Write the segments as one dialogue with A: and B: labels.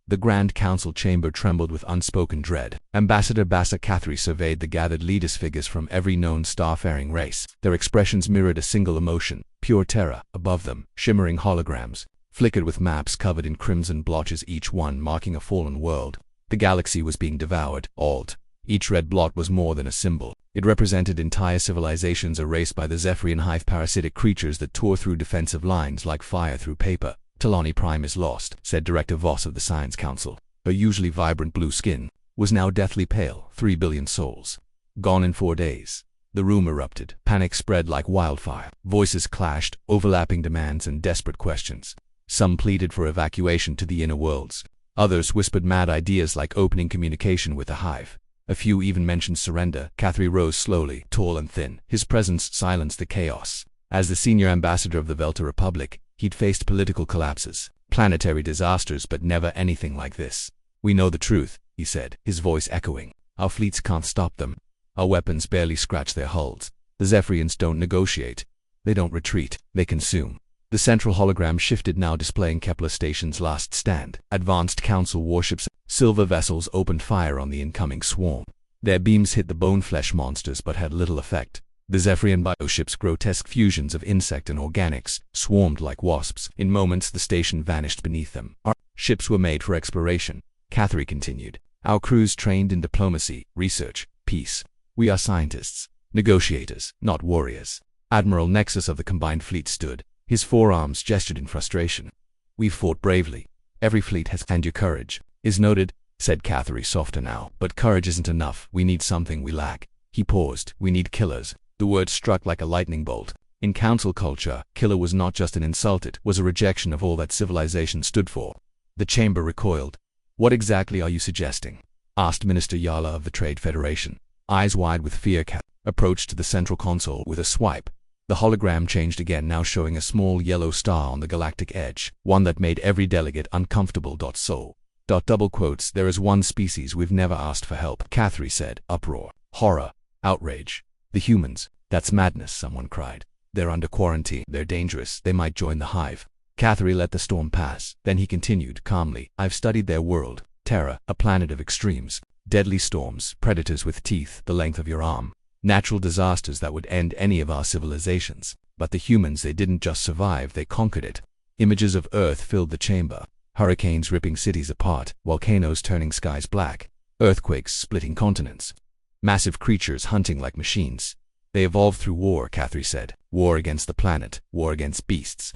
A: The Grand Council chamber trembled with unspoken dread. Ambassador Bassa Kathri surveyed the gathered leaders' figures from every known starfaring race. Their expressions mirrored a single emotion, pure terror. Above them, shimmering holograms, flickered with maps covered in crimson blotches, each one marking a fallen world. The galaxy was being devoured. Alt. Each red blot was more than a symbol. It represented entire civilizations erased by the Zephyrian hive parasitic creatures that tore through defensive lines like fire through paper. Talani Prime is lost, said Director Voss of the Science Council. Her usually vibrant blue skin was now deathly pale. 3 billion souls. Gone in 4 days. The room erupted. Panic spread like wildfire. Voices clashed, overlapping demands and desperate questions. Some pleaded for evacuation to the inner worlds. Others whispered mad ideas like opening communication with the hive. A few even mentioned surrender. Kathri rose slowly, tall and thin. His presence silenced the chaos. As the senior ambassador of the Velta Republic, he'd faced political collapses, planetary disasters, but never anything like this. We know the truth, he said, his voice echoing. Our fleets can't stop them. Our weapons barely scratch their hulls. The Zephyrians don't negotiate. They don't retreat. They consume. The central hologram shifted, now displaying Kepler Station's last stand. Advanced Council warships, silver vessels, opened fire on the incoming swarm. Their beams hit the bone-flesh monsters but had little effect. The Zephyrian bioships, grotesque fusions of insect and organics, swarmed like wasps. In moments the station vanished beneath them. Our ships were made for exploration, Kathri continued. Our crews trained in diplomacy, research, peace. We are scientists, negotiators, not warriors. Admiral Nexus of the combined fleet stood. His forearms gestured in frustration. We've fought bravely. Every fleet has, and your courage is noted, said Kathri, softer now. But courage isn't enough. We need something we lack. He paused. We need killers. The word struck like a lightning bolt. In council culture, killer was not just an insult, it was a rejection of all that civilization stood for. The chamber recoiled. What exactly are you suggesting? Asked Minister Yala of the Trade Federation. Eyes wide with fear, Kathri approached the central console with a swipe. The hologram changed again, now showing a small yellow star on the galactic edge, one that made every delegate uncomfortable. Double quotes, there is one species we've never asked for help, Kathri said. Uproar, horror, outrage. The humans. That's madness, someone cried. They're under quarantine. They're dangerous. They might join the hive. Kathri let the storm pass. Then he continued calmly. I've studied their world. Terra, a planet of extremes. Deadly storms, predators with teeth the length of your arm. Natural disasters that would end any of our civilizations. But the humans, they didn't just survive, they conquered it. Images of Earth filled the chamber. Hurricanes ripping cities apart, volcanoes turning skies black, earthquakes splitting continents. Massive creatures hunting like machines. They evolved through war, Kathri said. War against the planet, war against beasts,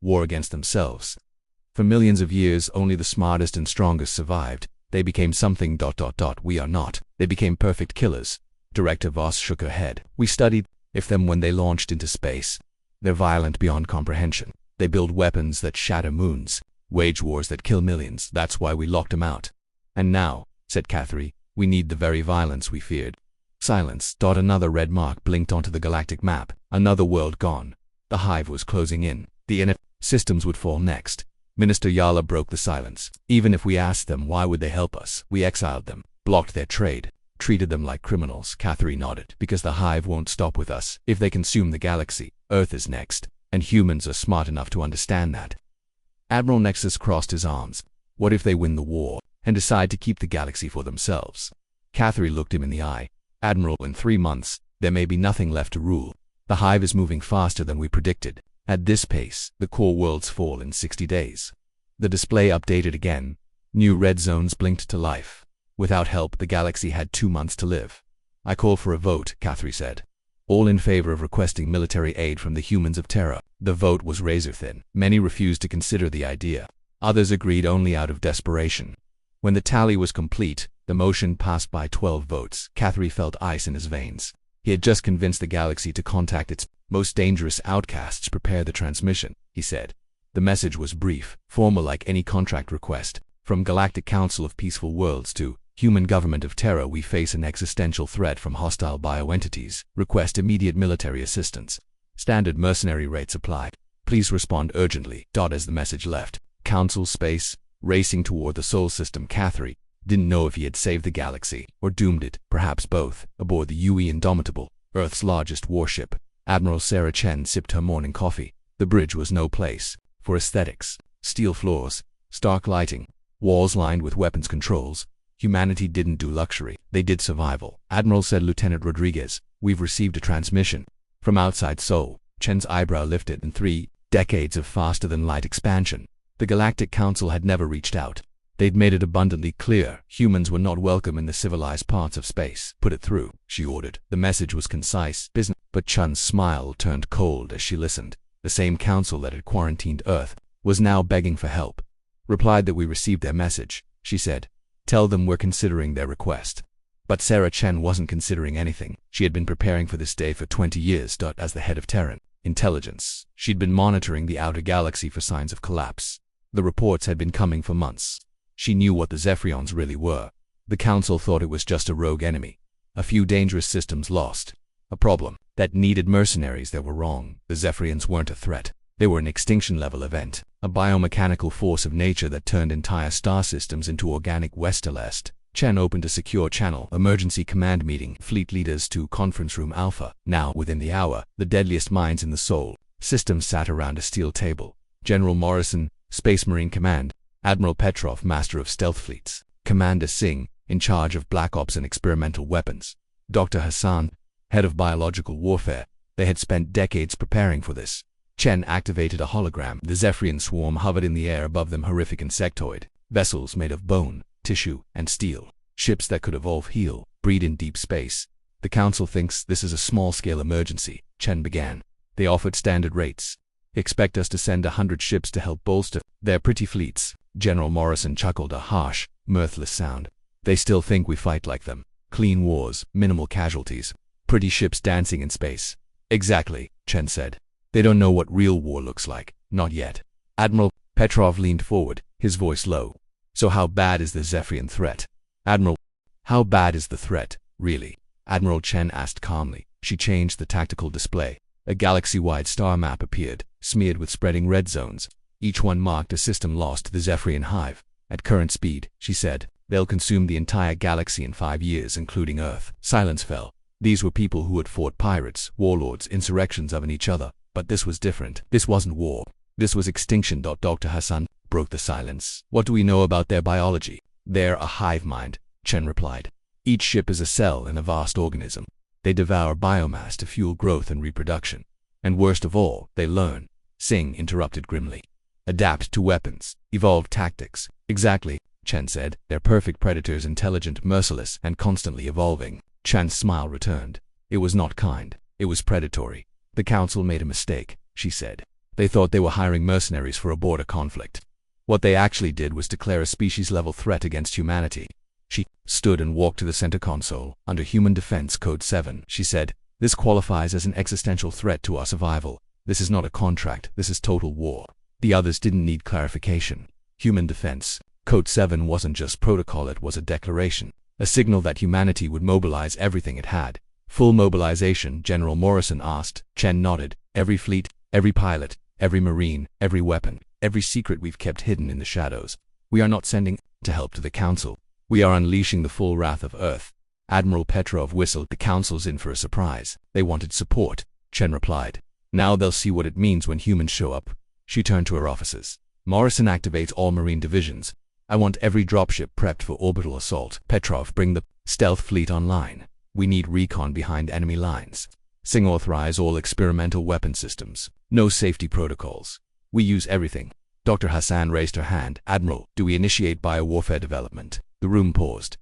A: war against themselves. For millions of years, only the smartest and strongest survived. They became something. We are not. They became perfect killers. Director Voss shook her head. We studied them when they launched into space. They're violent beyond comprehension. They build weapons that shatter moons, wage wars that kill millions. That's why we locked them out. And now, said Kathri, we need the very violence we feared. Silence. Another red mark blinked onto the galactic map. Another world gone. The hive was closing in. The inner systems would fall next. Minister Yala broke the silence. Even if we asked them, why would they help us? We exiled them, blocked their trade, treated them like criminals. Kathri nodded. Because the hive won't stop with us. If they consume the galaxy, Earth is next. And humans are smart enough to understand that. Admiral Nexus crossed his arms. What if they win the war and decide to keep the galaxy for themselves? Kathri looked him in the eye. Admiral, in 3 months, there may be nothing left to rule. The hive is moving faster than we predicted. At this pace, the core worlds fall in 60 days. The display updated again. New red zones blinked to life. Without help, the galaxy had 2 months to live. I call for a vote, Kathri said. All in favor of requesting military aid from the humans of Terra. The vote was razor-thin. Many refused to consider the idea. Others agreed only out of desperation. When the tally was complete, the motion passed by 12 votes. Kathri felt ice in his veins. He had just convinced the galaxy to contact its most dangerous outcasts. Prepare the transmission, he said. The message was brief, formal like any contract request. From Galactic Council of Peaceful Worlds to Human Government of Terra, we face an existential threat from hostile bioentities. Request immediate military assistance. Standard mercenary rates apply. Please respond urgently. As the message left Council space, racing toward the Sol system, Kathri didn't know if he had saved the galaxy or doomed it, perhaps both. Aboard the UE Indomitable, Earth's largest warship, Admiral Sarah Chen sipped her morning coffee. The bridge was no place for aesthetics. Steel floors, stark lighting, walls lined with weapons controls. Humanity didn't do luxury, they did survival. Admiral, said Lieutenant Rodriguez, we've received a transmission from outside Seoul. Chen's eyebrow lifted. In 3 decades of faster-than-light expansion, the Galactic Council had never reached out. They'd made it abundantly clear humans were not welcome in the civilized parts of space. Put it through, she ordered. The message was concise, business. But Chun's smile turned cold as she listened. The same council that had quarantined Earth was now begging for help. Replied that we received their message, she said. Tell them we're considering their request. But Sarah Chen wasn't considering anything. She had been preparing for this day for 20 years. As the head of Terran intelligence, she'd been monitoring the outer galaxy for signs of collapse. The reports had been coming for months. She knew what the Zephyrians really were. The Council thought it was just a rogue enemy. A few dangerous systems lost. A problem that needed mercenaries. They were wrong. The Zephyrians weren't a threat. They were an extinction-level event, a biomechanical force of nature that turned entire star systems into organic west-to-est. Chen opened a secure channel. Emergency command meeting. Fleet leaders to conference room Alpha. Now, within the hour, the deadliest minds in the Soul system sat around a steel table. General Morrison, Space Marine Command. Admiral Petrov, Master of Stealth Fleets. Commander Singh, in charge of Black Ops and experimental weapons. Dr. Hassan, head of biological warfare. They had spent decades preparing for this. Chen activated a hologram. The Zephyrian swarm hovered in the air above them, horrific insectoid. Vessels made of bone, tissue, and steel. Ships that could evolve, heal, breed in deep space. The Council thinks this is a small-scale emergency, Chen began. They offered standard rates. Expect us to send 100 ships to help bolster their pretty fleets. General Morrison chuckled, a harsh, mirthless sound. They still think we fight like them. Clean wars, minimal casualties. Pretty ships dancing in space. Exactly, Chen said. They don't know what real war looks like. Not yet. Admiral Petrov leaned forward, his voice low. So how bad is the Zephyrian threat? Admiral, how bad is the threat, really? Admiral Chen asked calmly. She changed the tactical display. A galaxy-wide star map appeared, smeared with spreading red zones. Each one marked a system lost to the Zephyrian hive. At current speed, she said, they'll consume the entire galaxy in 5 years, including Earth. Silence fell. These were people who had fought pirates, warlords, insurrections of each other. But this was different. This wasn't war. This was extinction. Dr. Hassan broke the silence. What do we know about their biology? They're a hive mind, Chen replied. Each ship is a cell in a vast organism. They devour biomass to fuel growth and reproduction. And worst of all, they learn. Singh interrupted grimly. Adapt to weapons. Evolve tactics. Exactly, Chen said. They're perfect predators, intelligent, merciless, and constantly evolving. Chen's smile returned. It was not kind. It was predatory. The Council made a mistake, she said. They thought they were hiring mercenaries for a border conflict. What they actually did was declare a species-level threat against humanity. She stood and walked to the center console. Under Human Defense Code 7, she said, this qualifies as an existential threat to our survival. This is not a contract, this is total war. The others didn't need clarification. Human Defense Code 7 wasn't just protocol, it was a declaration. A signal that humanity would mobilize everything it had. Full mobilization, General Morrison asked. Chen nodded. Every fleet, every pilot, every marine, every weapon, every secret we've kept hidden in the shadows. We are not sending to help to the Council. We are unleashing the full wrath of Earth. Admiral Petrov whistled. The Council's in for a surprise. They wanted support, Chen replied. Now they'll see what it means when humans show up. She turned to her officers. Morrison, activates all marine divisions. I want every dropship prepped for orbital assault. Petrov, bring the stealth fleet online. We need recon behind enemy lines. Singh, authorize all experimental weapon systems. No safety protocols. We use everything. Dr. Hassan raised her hand. Admiral, do we initiate biowarfare development? The room paused.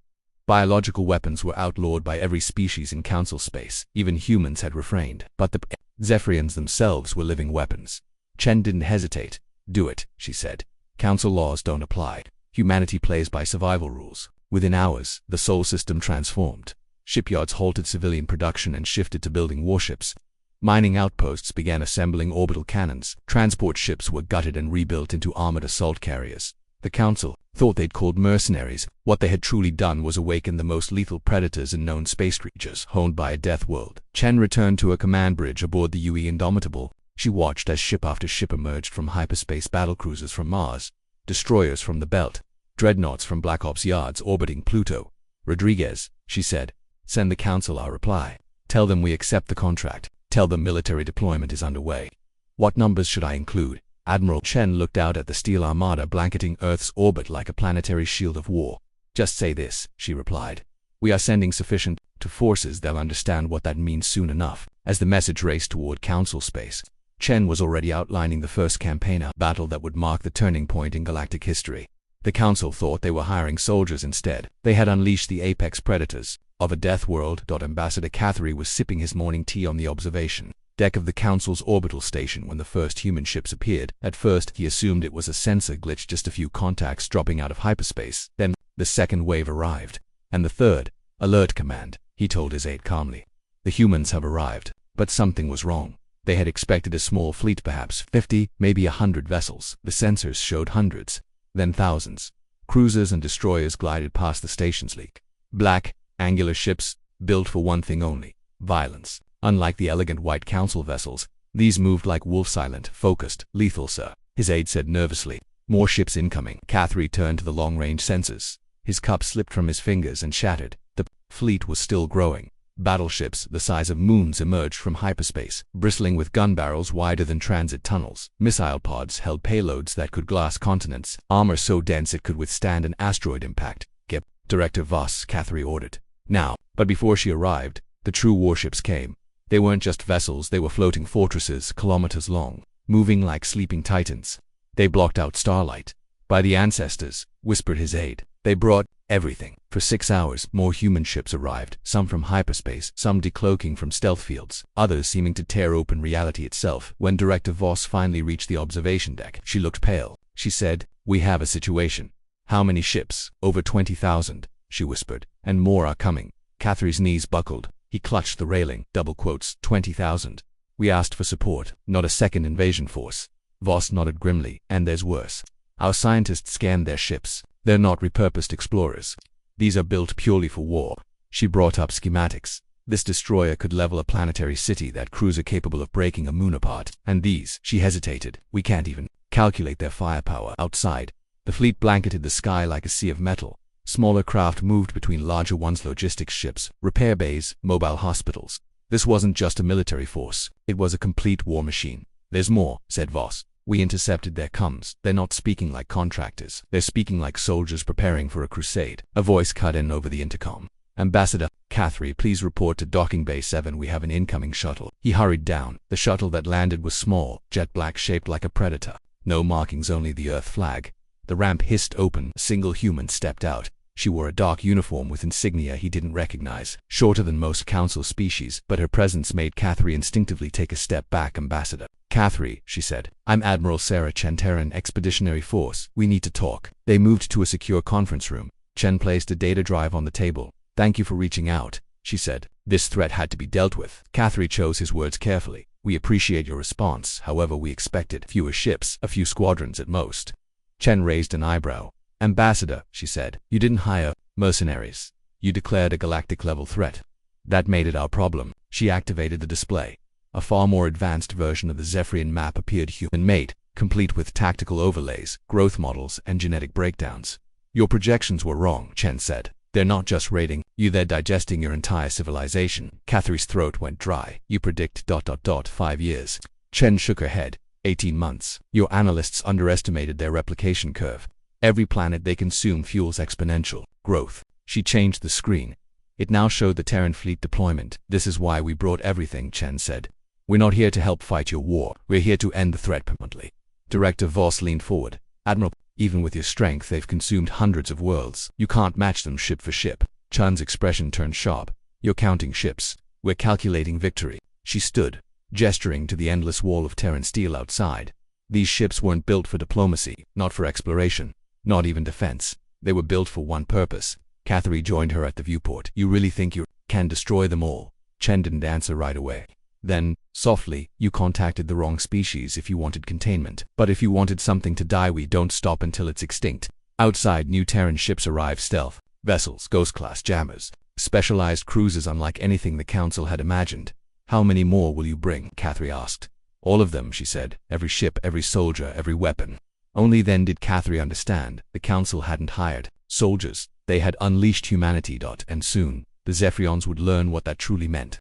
A: Biological weapons were outlawed by every species in Council space. Even humans had refrained. But the Zephyrians themselves were living weapons. Chen didn't hesitate. Do it, she said. Council laws don't apply. Humanity plays by survival rules. Within hours, the Sol system transformed. Shipyards halted civilian production and shifted to building warships. Mining outposts began assembling orbital cannons. Transport ships were gutted and rebuilt into armored assault carriers. The Council thought they'd called mercenaries. What they had truly done was awaken the most lethal predators in known space creatures, honed by a death world. Chen returned to a command bridge aboard the UE Indomitable. She watched as ship after ship emerged from hyperspace, battlecruisers from Mars, destroyers from the Belt, dreadnoughts from Black Ops yards orbiting Pluto. Rodriguez, she said, send the Council our reply. Tell them we accept the contract. Tell them military deployment is underway. What numbers should I include? Admiral Chen looked out at the steel armada blanketing Earth's orbit like a planetary shield of war. Just say this, she replied. We are sending sufficient to forces, they'll understand what that means soon enough. As the message raced toward Council space, Chen was already outlining the first campaign battle that would mark the turning point in galactic history. The Council thought they were hiring soldiers instead. They had unleashed the apex predators of a death world. Ambassador Catherine was sipping his morning tea on the observation deck of the Council's orbital station when the first human ships appeared. At first, he assumed it was a sensor glitch, just a few contacts dropping out of hyperspace. Then, the second wave arrived. And the third. Alert command, he told his aide calmly. The humans have arrived, but something was wrong. They had expected a small fleet, perhaps 50, maybe 100 vessels. The sensors showed hundreds, then thousands. Cruisers and destroyers glided past the station's leak. Black, angular ships, built for one thing only: violence. Unlike the elegant white council vessels, these moved like wolves, silent, focused, lethal, sir, his aide said nervously. More ships incoming. Catherine turned to the long-range sensors. His cup slipped from his fingers and shattered. The fleet was still growing. Battleships the size of moons emerged from hyperspace, bristling with gun barrels wider than transit tunnels. Missile pods held payloads that could glass continents, armor so dense it could withstand an asteroid impact. Get Director Voss, Catherine ordered. Now. But before she arrived, the true warships came. They weren't just vessels, they were floating fortresses, kilometers long, moving like sleeping titans. They blocked out starlight. By the ancestors, whispered his aide. They brought everything. For 6 hours, more human ships arrived, some from hyperspace, some decloaking from stealth fields, others seeming to tear open reality itself. When Director Voss finally reached the observation deck, she looked pale. She said, "We have a situation." "How many ships?" "Over 20,000, she whispered. "And more are coming." Catherine's knees buckled. He clutched the railing. Double quotes, 20,000. "We asked for support, not a second invasion force." Voss nodded grimly. "And there's worse. Our scientists scanned their ships. They're not repurposed explorers. These are built purely for war." She brought up schematics. This destroyer could level a planetary city, that cruiser capable of breaking a moon apart. And these, she hesitated. We can't even calculate their firepower outside. The fleet blanketed the sky like a sea of metal. Smaller craft moved between larger ones, logistics ships, repair bays, mobile hospitals. This wasn't just a military force. It was a complete war machine. "There's more," said Voss. "We intercepted their comms. They're not speaking like contractors. They're speaking like soldiers preparing for a crusade." A voice cut in over the intercom. "Ambassador Catherine, please report to Docking Bay 7. We have an incoming shuttle." He hurried down. The shuttle that landed was small, jet black, shaped like a predator. No markings, only the Earth flag. The ramp hissed open. A single human stepped out. She wore a dark uniform with insignia he didn't recognize. Shorter than most council species, but her presence made Catherine instinctively take a step back. "Ambassador Catherine," she said. "I'm Admiral Sarah Chen, Terran Expeditionary Force. We need to talk." They moved to a secure conference room. Chen placed a data drive on the table. "Thank you for reaching out," she said. "This threat had to be dealt with." Catherine chose his words carefully. "We appreciate your response. However, we expected fewer ships, a few squadrons at most." Chen raised an eyebrow. "Ambassador," she said, "you didn't hire mercenaries. You declared a galactic-level threat. That made it our problem." She activated the display. A far more advanced version of the Zephyrian map appeared, human-made, complete with tactical overlays, growth models, and genetic breakdowns. "Your projections were wrong," Chen said. "They're not just raiding you, they're digesting your entire civilization." Catherine's throat went dry. "You predict ... 5 years. Chen shook her head. 18 months. Your analysts underestimated their replication curve. Every planet they consume fuels exponential growth." She changed the screen. It now showed the Terran fleet deployment. "This is why we brought everything," Chen said. "We're not here to help fight your war. We're here to end the threat permanently." Director Voss leaned forward. "Admiral, even with your strength, they've consumed hundreds of worlds. You can't match them ship for ship." Chen's expression turned sharp. "You're counting ships. We're calculating victory." She stood, gesturing to the endless wall of Terran steel outside. These ships weren't built for diplomacy, not for exploration, not even defense. They were built for one purpose. Catherine joined her at the viewport. "You really think you can destroy them all?" Chen didn't answer right away. Then, softly, "You contacted the wrong species if you wanted containment. But if you wanted something to die, we don't stop until it's extinct." Outside, new Terran ships arrived, stealth vessels, Ghost-class jammers, specialized cruisers unlike anything the Council had imagined. "How many more will you bring?" Catherine asked. "All of them," she said. "Every ship, every soldier, every weapon." Only then did Catherine understand. The Council hadn't hired soldiers. They had unleashed humanity. And soon, the Zephyrians would learn what that truly meant.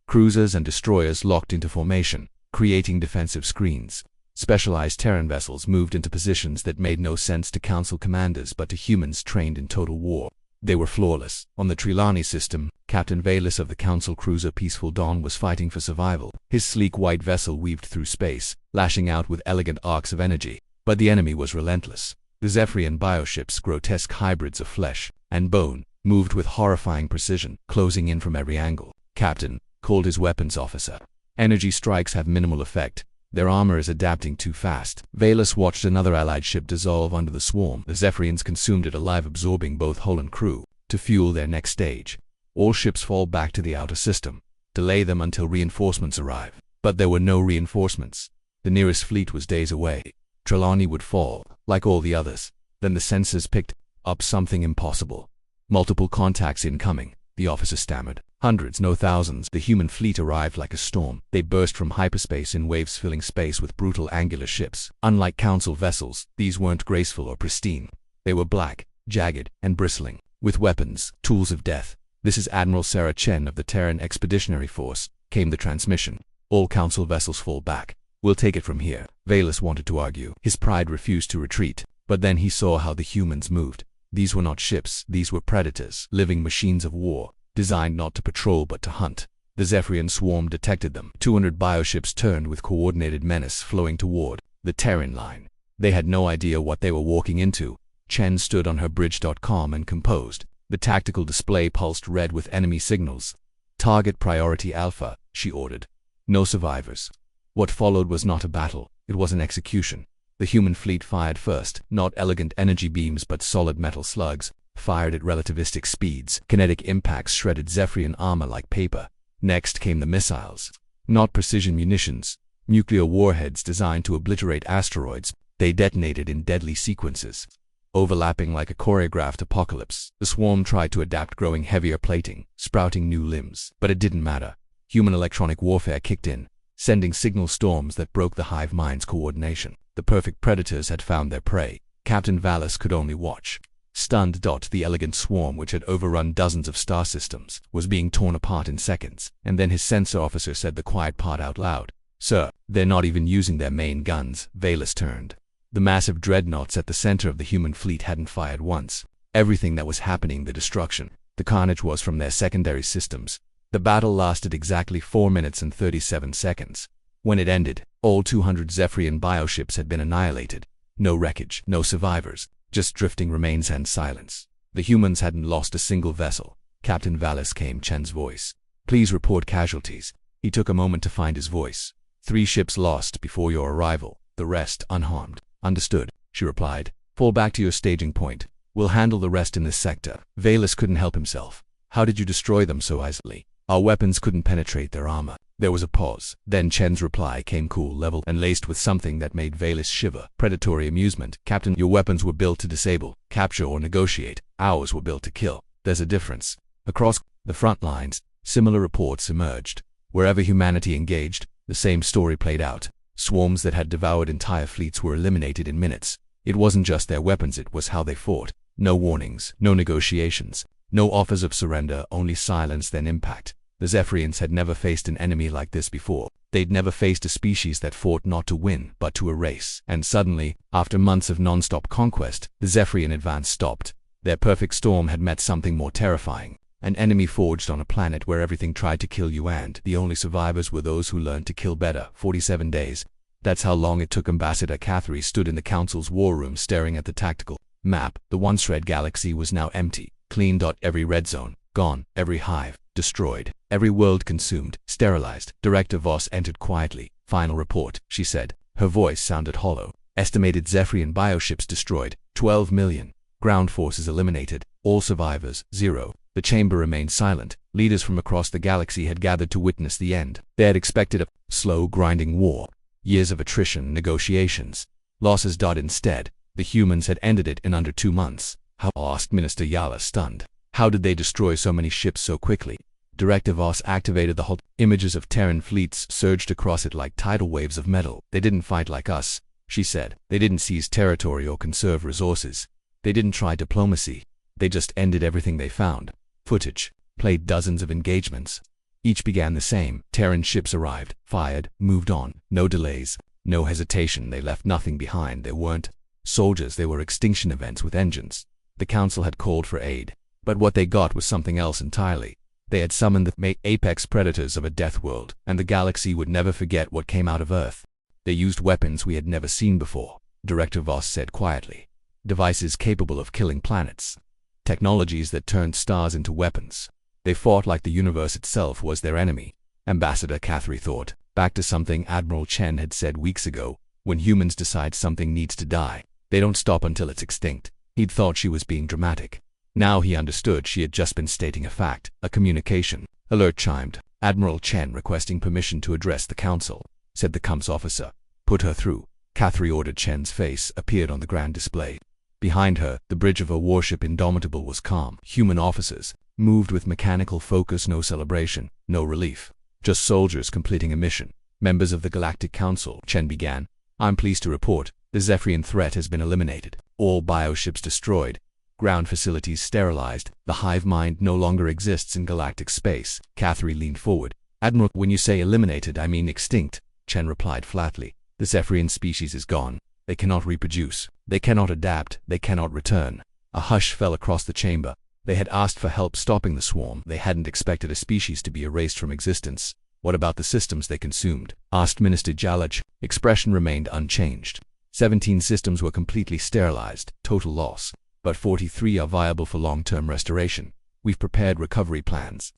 A: Cruisers and destroyers locked into formation, creating defensive screens. Specialized Terran vessels moved into positions that made no sense to Council commanders but to humans trained in total war. They were flawless. On the Trilani system, Captain Valus of the Council cruiser Peaceful Dawn was fighting for survival. His sleek white vessel weaved through space, lashing out with elegant arcs of energy. But the enemy was relentless. The Zephyrian bioships, grotesque hybrids of flesh and bone, moved with horrifying precision, closing in from every angle. "Captain," called his weapons officer. "Energy strikes have minimal effect. Their armor is adapting too fast." Valus watched another allied ship dissolve under the swarm. The Zephyrians consumed it alive, absorbing both hull and crew to fuel their next stage. All ships fall back to the outer system. Delay them until reinforcements arrive. But there were no reinforcements. The nearest fleet was days away. Trelawney would fall, like all the others. Then the sensors picked up something impossible. "Multiple contacts incoming," the officer stammered. "Hundreds, no thousands." The human fleet arrived like a storm. They burst from hyperspace in waves, filling space with brutal angular ships. Unlike Council vessels, these weren't graceful or pristine. They were black, jagged, and bristling, with weapons, tools of death. "This is Admiral Sarah Chen of the Terran Expeditionary Force," came the transmission. "All Council vessels fall back. We'll take it from here." Valus wanted to argue. His pride refused to retreat. But then he saw how the humans moved. These were not ships. These were predators, living machines of war, designed not to patrol but to hunt. The Zephyrian swarm detected them. 200 bioships turned with coordinated menace, flowing toward the Terran line. They had no idea what they were walking into. Chen stood on her bridge, calm and composed. The tactical display pulsed red with enemy signals. "Target priority Alpha," she ordered. No survivors. What followed was not a battle. It was an execution. The human fleet fired first, not elegant energy beams but solid metal slugs, fired at relativistic speeds. Kinetic impacts shredded Zephyrian armor like paper. Next came the missiles. Not precision munitions. Nuclear warheads designed to obliterate asteroids. They detonated in deadly sequences, overlapping like a choreographed apocalypse. The swarm tried to adapt, growing heavier plating, sprouting new limbs. But it didn't matter. Human electronic warfare kicked in, sending signal storms that broke the hive mind's coordination. The perfect predators had found their prey. Captain Valus could only watch. Stunned. The elegant swarm, which had overrun dozens of star systems, was being torn apart in seconds. And then his sensor officer said the quiet part out loud. "Sir, they're not even using their main guns." Valus turned. The massive dreadnoughts at the center of the human fleet hadn't fired once. Everything that was happening, the destruction, the carnage, was from their secondary systems. The battle lasted exactly 4 minutes and 37 seconds. When it ended, all 200 Zephyrian bioships had been annihilated. No wreckage, no survivors, just drifting remains and silence. The humans hadn't lost a single vessel. "Captain Valus," came Chen's voice. "Please report casualties." He took a moment to find his voice. 3 ships lost before your arrival, the rest unharmed." "Understood," she replied. "Fall back to your staging point. We'll handle the rest in this sector." Valus couldn't help himself. "How did you destroy them so easily?" "Our weapons couldn't penetrate their armor." There was a pause. Then Chen's reply came cool, level, and laced with something that made Valus shiver. Predatory amusement. "Captain, your weapons were built to disable, capture, or negotiate. Ours were built to kill. There's a difference." Across the front lines, similar reports emerged. Wherever humanity engaged, the same story played out. Swarms that had devoured entire fleets were eliminated in minutes. It wasn't just their weapons, it was how they fought. No warnings, no negotiations, no offers of surrender, only silence, then impact. The Zephyrians had never faced an enemy like this before. They'd never faced a species that fought not to win, but to erase. And suddenly, after months of non-stop conquest, the Zephyrian advance stopped. Their perfect storm had met something more terrifying. An enemy forged on a planet where everything tried to kill you, and the only survivors were those who learned to kill better. 47 days. That's how long it took. Ambassador Catherine stood in the Council's war room staring at the tactical map. The once red galaxy was now empty. Clean. Every red zone gone. Every hive destroyed. Every world consumed, sterilized. Director Voss entered quietly. "Final report," she said. Her voice sounded hollow. "Estimated Zephyrian bioships destroyed, 12 million. Ground forces eliminated. All survivors, 0. The chamber remained silent. Leaders from across the galaxy had gathered to witness the end. They had expected a slow, grinding war. Years of attrition, negotiations, losses. Instead, the humans had ended it in under 2 months. "How?" asked Minister Yala, stunned. "How did they destroy so many ships so quickly?" Director Voss activated the hull. Images of Terran fleets surged across it like tidal waves of metal. "They didn't fight like us," she said. "They didn't seize territory or conserve resources. They didn't try diplomacy. They just ended everything they found." Footage played dozens of engagements. Each began the same. Terran ships arrived, fired, moved on. No delays. No hesitation, they left nothing behind. They weren't soldiers, they were extinction events with engines. The council had called for aid, but what they got was something else entirely. They had summoned the apex predators of a death world, and the galaxy would never forget what came out of Earth. They used weapons we had never seen before, Director Voss said quietly. Devices capable of killing planets. Technologies that turned stars into weapons. They fought like the universe itself was their enemy. Ambassador Catherine thought back to something Admiral Chen had said weeks ago. When humans decide something needs to die, they don't stop until it's extinct. He'd thought she was being dramatic. Now he understood she had just been stating a fact. A communication alert chimed. Admiral Chen requesting permission to address the council, said the comms officer. Put her through. Catherine ordered. Chen's face appeared on the grand display. Behind her, the bridge of a warship Indomitable was calm. Human officers moved with mechanical focus, no celebration, no relief. Just soldiers completing a mission. Members of the Galactic Council, Chen began. I'm pleased to report, the Zephyrian threat has been eliminated. All bioships destroyed. Ground facilities sterilized. The hive mind no longer exists in galactic space. Catherine leaned forward. Admiral, when you say eliminated, I mean extinct, Chen replied flatly. The Zephyrian species is gone. They cannot reproduce. They cannot adapt. They cannot return. A hush fell across the chamber. They had asked for help stopping the swarm. They hadn't expected a species to be erased from existence. What about the systems they consumed? Asked Minister Jalach. Expression remained unchanged. 17 systems were completely sterilized. Total loss. But 43 are viable for long-term restoration. We've prepared recovery plans.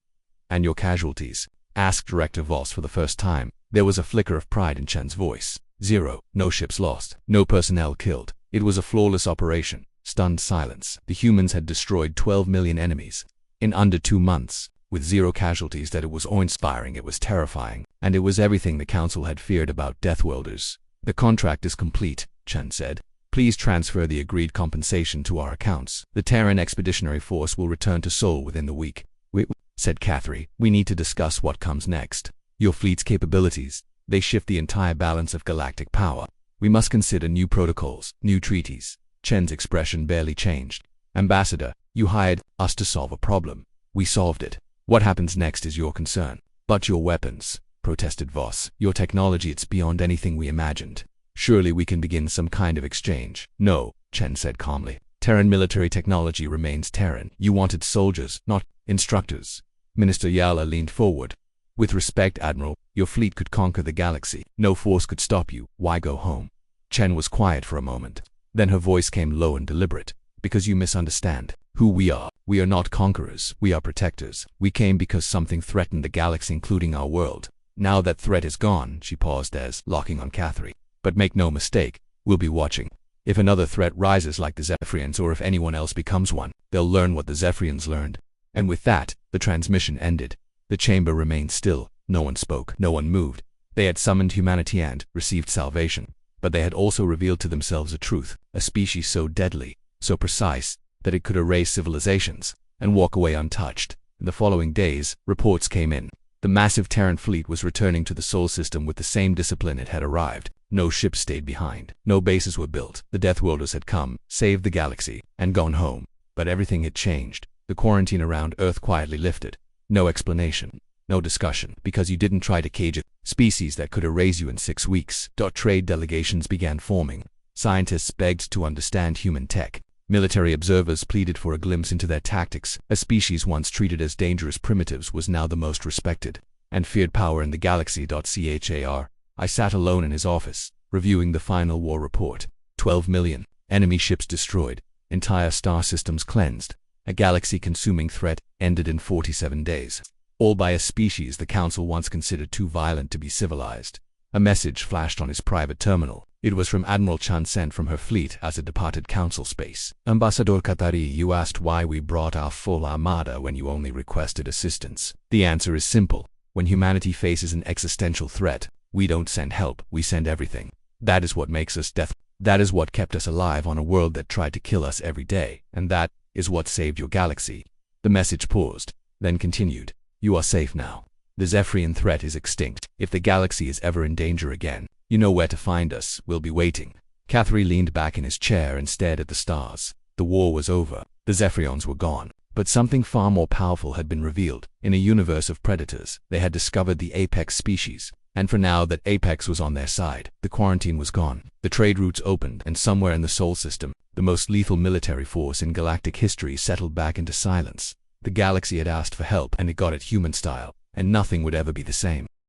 A: And your casualties? Asked Director Voss for the first time. There was a flicker of pride in Chen's voice. 0. No ships lost. No personnel killed. It was a flawless operation. Stunned silence. The humans had destroyed 12 million enemies. In under 2 months. With 0 casualties. That it was awe-inspiring, it was terrifying. And it was everything the council had feared about Deathworlders. The contract is complete, Chen said. Please transfer the agreed compensation to our accounts. The Terran Expeditionary Force will return to Seoul within the week. Said Catherine. We need to discuss what comes next. Your fleet's capabilities. They shift the entire balance of galactic power. We must consider new protocols, new treaties. Chen's expression barely changed. Ambassador, you hired us to solve a problem. We solved it. What happens next is your concern. But your weapons, protested Voss. Your technology, it's beyond anything we imagined. Surely we can begin some kind of exchange. No, Chen said calmly. Terran military technology remains Terran. You wanted soldiers, not instructors. Minister Yala leaned forward. With respect, Admiral, your fleet could conquer the galaxy. No force could stop you. Why go home? Chen was quiet for a moment. Then her voice came low and deliberate. Because you misunderstand who we are. We are not conquerors. We are protectors. We came because something threatened the galaxy, including our world. Now that threat is gone, she paused as, locking on Catherine. But make no mistake, we'll be watching. If another threat rises like the Zephyrians, or if anyone else becomes one, they'll learn what the Zephyrians learned. And with that, the transmission ended. The chamber remained still. No one spoke. No one moved. They had summoned humanity and received salvation. But they had also revealed to themselves a truth, a species so deadly, so precise, that it could erase civilizations and walk away untouched. In the following days, reports came in. The massive Terran fleet was returning to the Sol system with the same discipline it had arrived. No ships stayed behind. No bases were built. The Deathworlders had come, saved the galaxy, and gone home. But everything had changed. The quarantine around Earth quietly lifted. No explanation. No discussion. Because you didn't try to cage a species that could erase you in 6 weeks. Trade delegations began forming. Scientists begged to understand human tech. Military observers pleaded for a glimpse into their tactics. A species once treated as dangerous primitives was now the most respected and feared power in the galaxy. Char. I sat alone in his office, reviewing the final war report. 12 million enemy ships destroyed, entire star systems cleansed. A galaxy-consuming threat ended in 47 days. All by a species the Council once considered too violent to be civilized. A message flashed on his private terminal. It was from Admiral Chan, sent from her fleet as it departed Council space. Ambassador Katari, you asked why we brought our full armada when you only requested assistance. The answer is simple. When humanity faces an existential threat, we don't send help, we send everything. That is what makes us death. That is what kept us alive on a world that tried to kill us every day. And that is what saved your galaxy. The message paused, then continued. You are safe now. The Zephyrian threat is extinct. If the galaxy is ever in danger again, you know where to find us. We'll be waiting. Catherine leaned back in his chair and stared at the stars. The war was over. The Zephyrians were gone. But something far more powerful had been revealed. In a universe of predators, they had discovered the apex species. And for now that Apex was on their side, the quarantine was gone. The trade routes opened, and somewhere in the Sol system, the most lethal military force in galactic history settled back into silence. The galaxy had asked for help, and it got it human style, and nothing would ever be the same.